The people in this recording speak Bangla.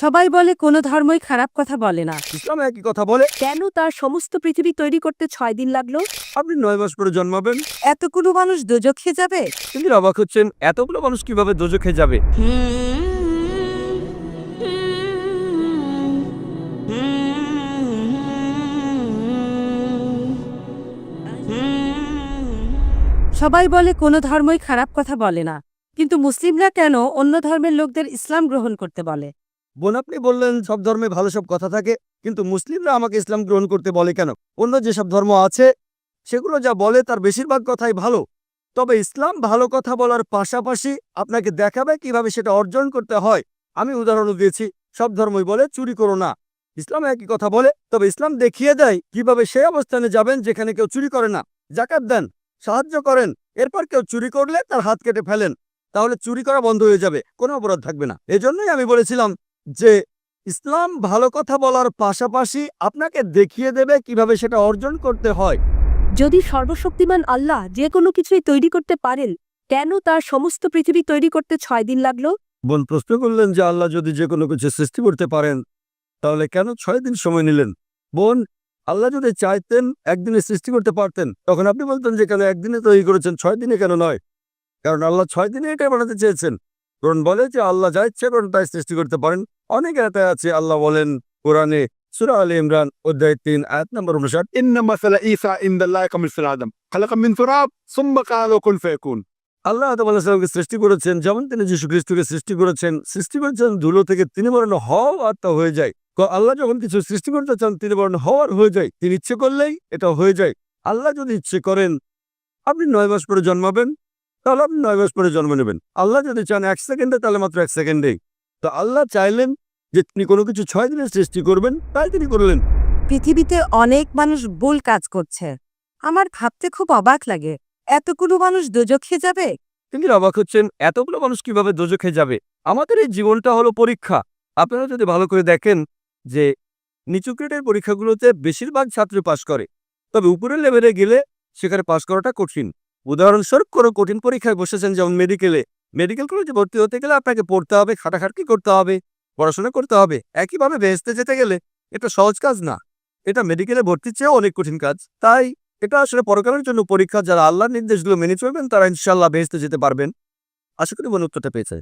সবাই বলে কোনো ধর্মই খারাপ কথা বলে না, ইসলাম একই কথা বলে। কেন তার সমস্ত পৃথিবী তৈরি করতে 6 দিন লাগলো? আপনি 9 মাস পরে জন্মাবেন, এতগুলো মানুষ দোজখে যাবে? তিনি অবাক হচ্ছেন এতগুলো মানুষ কিভাবে দোজখে যাবে। সবাই বলে কোনো ধর্মই খারাপ কথা বলে না, কিন্তু মুসলিমরা কেন অন্য ধর্মের লোকদের ইসলাম গ্রহণ করতে বলে? বোন, আপনি বললেন সব ধর্মে ভালো সব কথা থাকে, কিন্তু মুসলিমরা আমাকে ইসলাম গ্রহণ করতে বলে কেন? অন্য যেসব ধর্ম আছে সেগুলো যা বলে তার বেশিরভাগ কথাই ভালো, তবে ইসলাম ভালো কথা বলার পাশাপাশি আপনাকে দেখাবে কিভাবে সেটা অর্জন করতে হয়। আমি উদাহরণ দিয়েছি, সব ধর্মই বলে চুরি করো না, ইসলাম একই কথা বলে, তবে ইসলাম দেখিয়ে দেয় কিভাবে সেই অবস্থানে যাবেন যেখানে কেউ চুরি করে না। জাকাত দেন, সাহায্য করেন, এরপর কেউ চুরি করলে তার হাত কেটে ফেলেন, তাহলে চুরি করা বন্ধ হয়ে যাবে, কোনো অপরাধ থাকবে না। এজন্যই আমি বলেছিলাম যে ইসলাম ভালো কথা বলার পাশাপাশি আপনাকে দেখিয়ে দেবে কিভাবে সেটা অর্জন করতে হয়। যদি সর্বশক্তিমান আল্লাহ যে কোনো কিছুই তৈরি করতে পারেন, কেন তার সমস্ত পৃথিবী তৈরি করতে 6 দিন লাগলো? বোন প্রশ্ন করলেন যে আল্লাহ যদি যে কোনো কিছু সৃষ্টি করতে পারেন তাহলে কেন 6 দিন সময় নিলেন? বোন, আল্লাহ যদি চাইতেন একদিনে সৃষ্টি করতে পারতেন, তখন আপনি বলতেন যে কেন একদিনে তৈরি করেছেন, 6 দিনে কেন নয়? কারণ আল্লাহ 6 দিনে এটাই বানাতে চেয়েছেন। কোরআন বলে যে আল্লাহ যা ইচ্ছে করেন তাই সৃষ্টি করতে পারেন। অনেক আয়াতে আছে, আল্লাহ বলেন কোরআনে সূরা আলে ইমরান অধ্যায় 3 আয়াত নম্বর 59, إن مثل عيسى عند الله كمثل آدم خلق من تراب ثم قال له كن فيكون। আল্লাহ আদম আলাইহিস সালামকে সৃষ্টি করেছেন যেমন তিনি যীশু খ্রিস্টকে সৃষ্টি করেছেন ধুলো থেকে, তিনি বলেন হও আর তা হয়ে যায়। আল্লাহ যখন কিছু সৃষ্টি করতে চান তিনি বলেন হওয়ার হয়ে যায়, তিনি ইচ্ছে করলেই এটা হয়ে যায়। আল্লাহ যদি ইচ্ছে করেন আপনি 9 মাস পরে জন্মাবেন, তাহলে আপনি 9 মাস পরে জন্ম নেবেন। আল্লাহ যদি চান 1 সেকেন্ডে, তাহলে মাত্র 1 সেকেন্ডেই। তো আল্লাহ চাইলেন যে তিনি কোনো কিছু 6 দিনে সৃষ্টি করবেন, তাই তিনি করলেন। পৃথিবীতে অনেক মানুষ ভুল কাজ করছে, আমার ভাবতে খুব অবাক লাগে, এতগুলো মানুষ দোজখে যাবে? তিনি অবাক হচ্ছেন এতগুলো মানুষ কিভাবে দোজখে যাবে। আমাদের এই জীবনটা হলো পরীক্ষা। আপনারা যদি ভালো করে দেখেন যে নিচু গ্রেডের পরীক্ষাগুলোতে বেশিরভাগ ছাত্র পাশ করে, তবে উপরের লেভেলে গেলে সেখানে পাশ করাটা কঠিন। উদাহরণস্বরূপ কোনো কঠিন পরীক্ষায় বসেছেন, যেমন মেডিকেল কলেজে ভর্তি হতে গেলে আপনাকে পড়তে হবে, খাটাখাটনি করতে হবে, পড়াশোনা করতে হবে। একইভাবে বেহেশতে যেতে গেলে এটা সহজ কাজ না, এটা মেডিকেলে ভর্তির চেয়েও অনেক কঠিন কাজ। তাই এটা আসলে পরকালের জন্য পরীক্ষা। যারা আল্লাহর নির্দেশগুলো মেনে চলবেন তারা ইনশাআল্লাহ বেহেশতে যেতে পারবেন। আশা করি বোন উত্তরটা পেয়েছে।